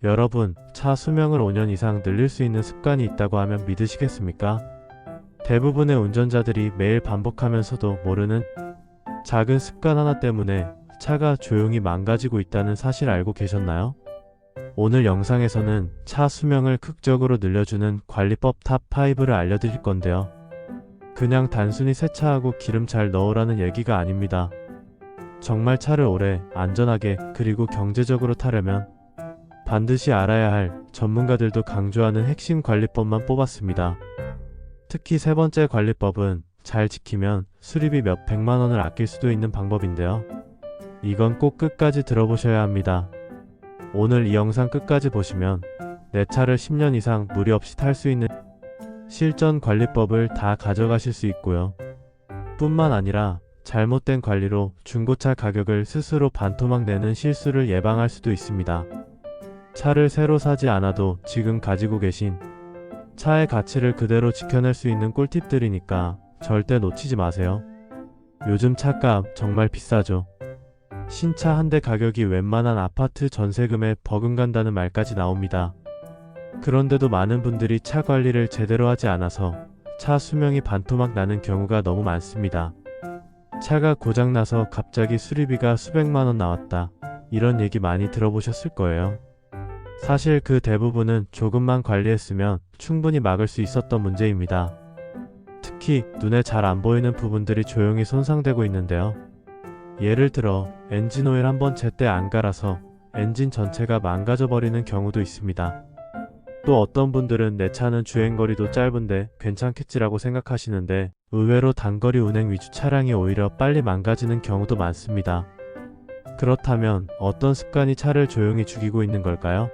여러분, 차 수명을 5년 이상 늘릴 수 있는 습관이 있다고 하면 믿으시겠습니까? 대부분의 운전자들이 매일 반복하면서도 모르는 작은 습관 하나 때문에 차가 조용히 망가지고 있다는 사실 알고 계셨나요? 오늘 영상에서는 차 수명을 극적으로 늘려주는 관리법 탑5를 알려드릴 건데요. 그냥 단순히 세차하고 기름 잘 넣으라는 얘기가 아닙니다. 정말 차를 오래, 안전하게, 그리고 경제적으로 타려면 반드시 알아야 할 전문가들도 강조하는 핵심 관리법만 뽑았습니다. 특히 세 번째 관리법은 잘 지키면 수리비 몇 백만 원을 아낄 수도 있는 방법인데요. 이건 꼭 끝까지 들어보셔야 합니다. 오늘 이 영상 끝까지 보시면 내 차를 10년 이상 무리 없이 탈 수 있는 실전 관리법을 다 가져가실 수 있고요. 뿐만 아니라 잘못된 관리로 중고차 가격을 스스로 반토막 내는 실수를 예방할 수도 있습니다. 차를 새로 사지 않아도 지금 가지고 계신 차의 가치를 그대로 지켜낼 수 있는 꿀팁들이니까 절대 놓치지 마세요. 요즘 차값 정말 비싸죠. 신차 한 대 가격이 웬만한 아파트 전세금에 버금간다는 말까지 나옵니다. 그런데도 많은 분들이 차 관리를 제대로 하지 않아서 차 수명이 반토막 나는 경우가 너무 많습니다. 차가 고장나서 갑자기 수리비가 수백만 원 나왔다. 이런 얘기 많이 들어보셨을 거예요. 사실 그 대부분은 조금만 관리했으면 충분히 막을 수 있었던 문제입니다. 특히 눈에 잘 안 보이는 부분들이 조용히 손상되고 있는데요. 예를 들어 엔진 오일 한번 제때 안 갈아서 엔진 전체가 망가져버리는 경우도 있습니다. 또 어떤 분들은 내 차는 주행거리도 짧은데 괜찮겠지라고 생각하시는데 의외로 단거리 운행 위주 차량이 오히려 빨리 망가지는 경우도 많습니다. 그렇다면 어떤 습관이 차를 조용히 죽이고 있는 걸까요?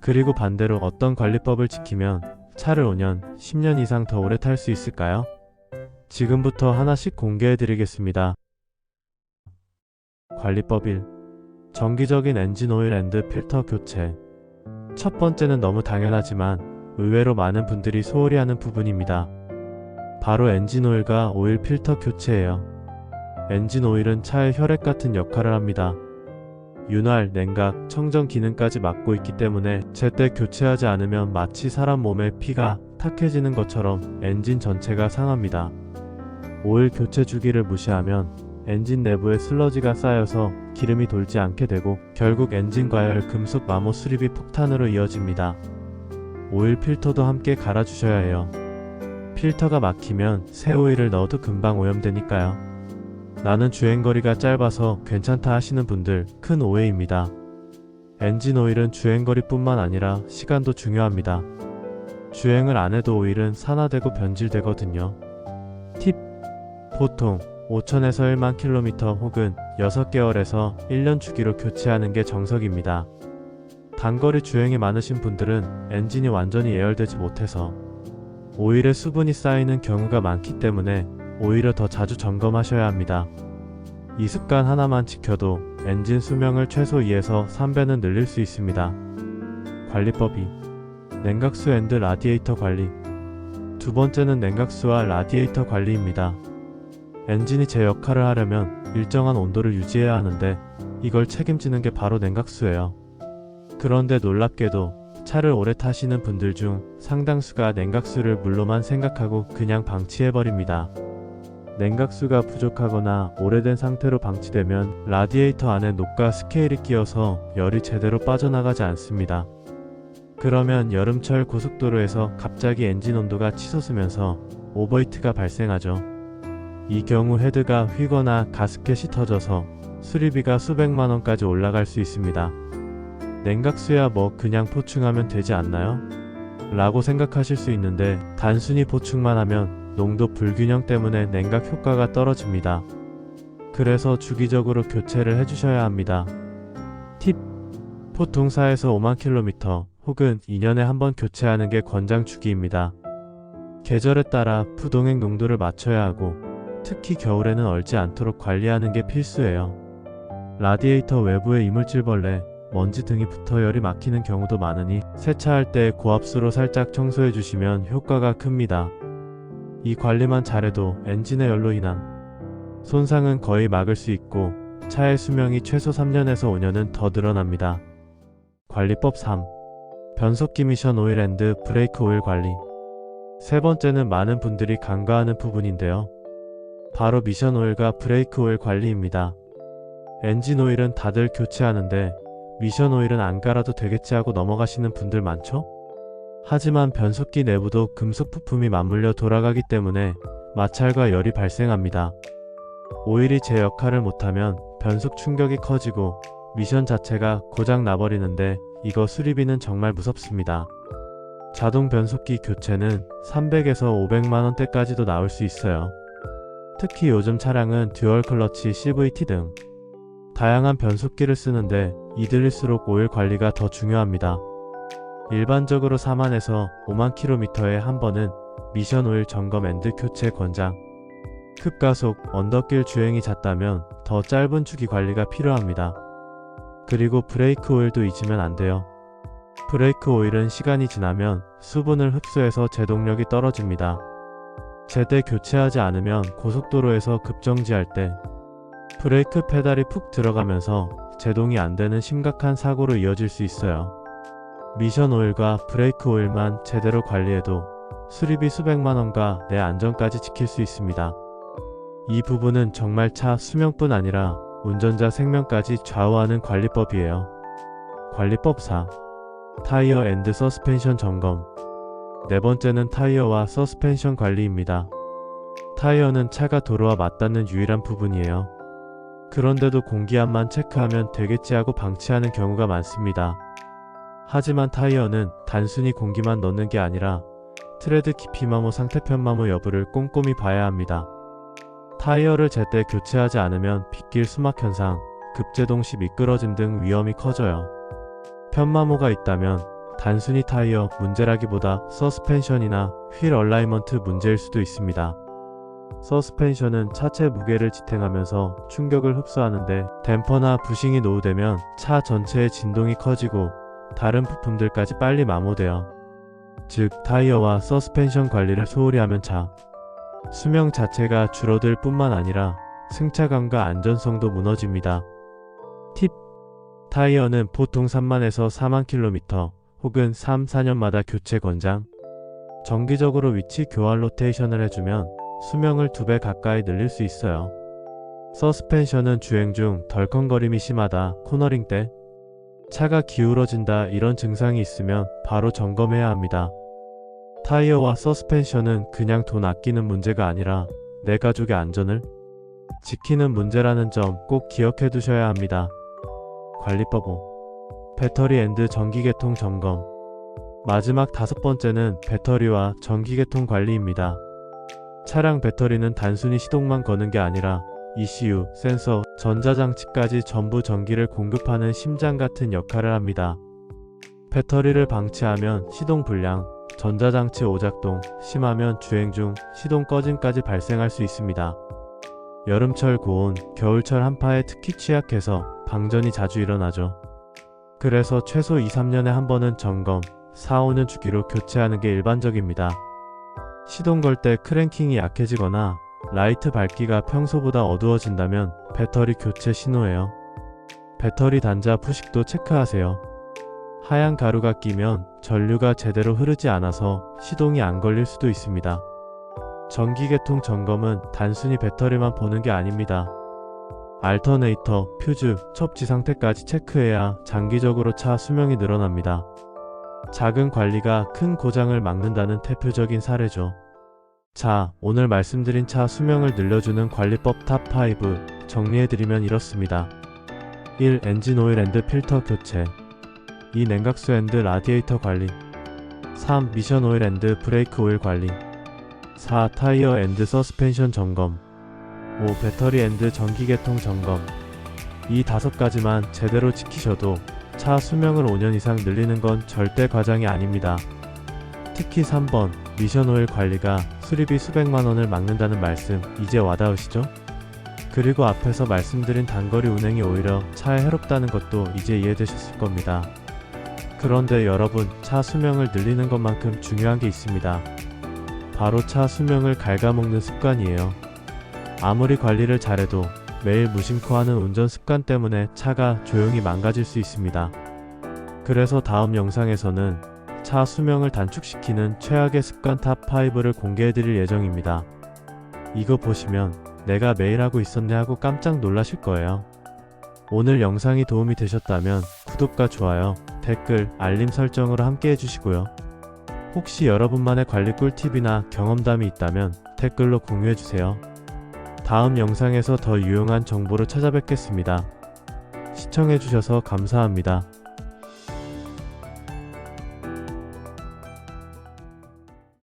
그리고 반대로 어떤 관리법을 지키면 차를 5년, 10년 이상 더 오래 탈 수 있을까요? 지금부터 하나씩 공개해드리겠습니다. 관리법 1. 정기적인 엔진 오일 앤드 필터 교체. 첫 번째는 너무 당연하지만 의외로 많은 분들이 소홀히 하는 부분입니다. 바로 엔진 오일과 오일 필터 교체예요. 엔진 오일은 차의 혈액 같은 역할을 합니다. 윤활, 냉각, 청정 기능까지 맡고 있기 때문에 제때 교체하지 않으면 마치 사람 몸에 피가 탁해지는 것처럼 엔진 전체가 상합니다. 오일 교체 주기를 무시하면 엔진 내부에 슬러지가 쌓여서 기름이 돌지 않게 되고 결국 엔진 과열, 금속 마모 수리비 폭탄으로 이어집니다. 오일 필터도 함께 갈아주셔야 해요. 필터가 막히면 새 오일을 넣어도 금방 오염되니까요. 나는 주행거리가 짧아서 괜찮다 하시는 분들 큰 오해입니다. 엔진 오일은 주행거리뿐만 아니라 시간도 중요합니다. 주행을 안 해도 오일은 산화되고 변질되거든요. 팁! 보통 5,000에서 1만 킬로미터 혹은 6개월에서 1년 주기로 교체하는 게 정석입니다. 단거리 주행이 많으신 분들은 엔진이 완전히 예열되지 못해서 오일에 수분이 쌓이는 경우가 많기 때문에 오히려 더 자주 점검하셔야 합니다. 이 습관 하나만 지켜도 엔진 수명을 최소 2에서 3배는 늘릴 수 있습니다. 관리법 2. 냉각수 앤드 라디에이터 관리. 두 번째는 냉각수와 라디에이터 관리입니다. 엔진이 제 역할을 하려면 일정한 온도를 유지해야 하는데 이걸 책임지는 게 바로 냉각수예요. 그런데 놀랍게도 차를 오래 타시는 분들 중 상당수가 냉각수를 물로만 생각하고 그냥 방치해버립니다. 냉각수가 부족하거나 오래된 상태로 방치되면 라디에이터 안에 녹과 스케일이 끼어서 열이 제대로 빠져나가지 않습니다. 그러면 여름철 고속도로에서 갑자기 엔진 온도가 치솟으면서 오버히트가 발생하죠. 이 경우 헤드가 휘거나 가스켓이 터져서 수리비가 수백만 원까지 올라갈 수 있습니다. 냉각수야 뭐 그냥 보충하면 되지 않나요? 라고 생각하실 수 있는데 단순히 보충만 하면 농도 불균형 때문에 냉각 효과가 떨어집니다. 그래서 주기적으로 교체를 해주셔야 합니다. 팁! 보통 4에서 5만 킬로미터 혹은 2년에 한 번 교체하는 게 권장 주기입니다. 계절에 따라 부동액 농도를 맞춰야 하고 특히 겨울에는 얼지 않도록 관리하는 게 필수예요. 라디에이터 외부에 이물질벌레, 먼지 등이 붙어 열이 막히는 경우도 많으니 세차할 때 고압수로 살짝 청소해 주시면 효과가 큽니다. 이 관리만 잘해도 엔진의 열로 인한 손상은 거의 막을 수 있고 차의 수명이 최소 3년에서 5년은 더 늘어납니다. 관리법 3. 변속기 미션 오일 앤드 브레이크 오일 관리. 세 번째는 많은 분들이 간과하는 부분인데요. 바로 미션 오일과 브레이크 오일 관리입니다. 엔진 오일은 다들 교체하는데 미션 오일은 안 갈아도 되겠지 하고 넘어가시는 분들 많죠? 하지만 변속기 내부도 금속 부품이 맞물려 돌아가기 때문에 마찰과 열이 발생합니다. 오일이 제 역할을 못하면 변속 충격이 커지고 미션 자체가 고장 나버리는데 이거 수리비는 정말 무섭습니다. 자동 변속기 교체는 300에서 500만원대까지도 나올 수 있어요. 특히 요즘 차량은 듀얼 클러치 CVT 등 다양한 변속기를 쓰는데 이들일수록 오일 관리가 더 중요합니다. 일반적으로 4만에서 5만 킬로미터에 한 번은 미션 오일 점검 앤드 교체 권장. 급가속, 언덕길 주행이 잦다면 더 짧은 주기 관리가 필요합니다. 그리고 브레이크 오일도 잊으면 안 돼요. 브레이크 오일은 시간이 지나면 수분을 흡수해서 제동력이 떨어집니다. 제때 교체하지 않으면 고속도로에서 급정지할 때 브레이크 페달이 푹 들어가면서 제동이 안 되는 심각한 사고로 이어질 수 있어요. 미션 오일과 브레이크 오일만 제대로 관리해도 수리비 수백만원과 내 안전까지 지킬 수 있습니다. 이 부분은 정말 차 수명뿐 아니라 운전자 생명까지 좌우하는 관리법이에요. 관리법 4. 타이어 앤드 서스펜션 점검. 네 번째는 타이어와 서스펜션 관리입니다. 타이어는 차가 도로와 맞닿는 유일한 부분이에요. 그런데도 공기압만 체크하면 되겠지 하고 방치하는 경우가 많습니다. 하지만 타이어는 단순히 공기만 넣는 게 아니라 트레드 깊이 마모 상태편 마모 여부를 꼼꼼히 봐야 합니다. 타이어를 제때 교체하지 않으면 빗길 수막 현상, 급제동 시 미끄러짐 등 위험이 커져요. 편마모가 있다면 단순히 타이어 문제라기보다 서스펜션이나 휠 얼라이먼트 문제일 수도 있습니다. 서스펜션은 차체 무게를 지탱하면서 충격을 흡수하는데 댐퍼나 부싱이 노후되면 차 전체의 진동이 커지고 다른 부품들까지 빨리 마모돼요. 즉 타이어와 서스펜션 관리를 소홀히 하면 차 수명 자체가 줄어들 뿐만 아니라 승차감과 안전성도 무너집니다. 팁! 타이어는 보통 3만에서 4만 킬로미터 혹은 3, 4년마다 교체 권장. 정기적으로 위치 교환 로테이션을 해주면 수명을 2배 가까이 늘릴 수 있어요. 서스펜션은 주행 중 덜컹거림이 심하다, 코너링 때 차가 기울어진다 이런 증상이 있으면 바로 점검해야 합니다. 타이어와 서스펜션은 그냥 돈 아끼는 문제가 아니라 내 가족의 안전을 지키는 문제라는 점 꼭 기억해 두셔야 합니다. 관리법 5. 배터리 앤드 전기계통 점검. 마지막 5번째는 배터리와 전기계통 관리입니다. 차량 배터리는 단순히 시동만 거는 게 아니라 ECU, 센서, 전자장치까지 전부 전기를 공급하는 심장 같은 역할을 합니다. 배터리를 방치하면 시동 불량, 전자장치 오작동, 심하면 주행 중 시동 꺼짐까지 발생할 수 있습니다. 여름철 고온, 겨울철 한파에 특히 취약해서 방전이 자주 일어나죠. 그래서 최소 2-3년에 한 번은 점검, 4-5년 주기로 교체하는 게 일반적입니다. 시동 걸 때 크랭킹이 약해지거나 라이트 밝기가 평소보다 어두워진다면 배터리 교체 신호예요. 배터리 단자 부식도 체크하세요. 하얀 가루가 끼면 전류가 제대로 흐르지 않아서 시동이 안 걸릴 수도 있습니다. 전기계통 점검은 단순히 배터리만 보는 게 아닙니다. 알터네이터, 퓨즈, 첩지 상태까지 체크해야 장기적으로 차 수명이 늘어납니다. 작은 관리가 큰 고장을 막는다는 대표적인 사례죠. 자, 오늘 말씀드린 차 수명을 늘려주는 관리법 탑5 정리해드리면 이렇습니다. 1. 엔진 오일 앤드 필터 교체. 2. 냉각수 앤드 라디에이터 관리. 3. 미션 오일 앤드 브레이크 오일 관리. 4. 타이어 앤드 서스펜션 점검. 5. 배터리 앤드 전기계통 점검. 이 5가지만 제대로 지키셔도 차 수명을 5년 이상 늘리는 건 절대 과장이 아닙니다. 특히 3번 미션 오일 관리가 수리비 수백만원을 막는다는 말씀 이제 와닿으시죠? 그리고 앞에서 말씀드린 단거리 운행이 오히려 차에 해롭다는 것도 이제 이해되셨을 겁니다. 그런데 여러분, 차 수명을 늘리는 것만큼 중요한 게 있습니다. 바로 차 수명을 갉아먹는 습관이에요. 아무리 관리를 잘해도 매일 무심코 하는 운전 습관 때문에 차가 조용히 망가질 수 있습니다. 그래서 다음 영상에서는 차 수명을 단축시키는 최악의 습관 탑5를 공개해드릴 예정입니다. 이거 보시면 내가 매일 하고 있었네 하고 깜짝 놀라실 거예요. 오늘 영상이 도움이 되셨다면 구독과 좋아요, 댓글, 알림 설정으로 함께 해주시고요. 혹시 여러분만의 관리 꿀팁이나 경험담이 있다면 댓글로 공유해주세요. 다음 영상에서 더 유용한 정보로 찾아뵙겠습니다. 시청해주셔서 감사합니다.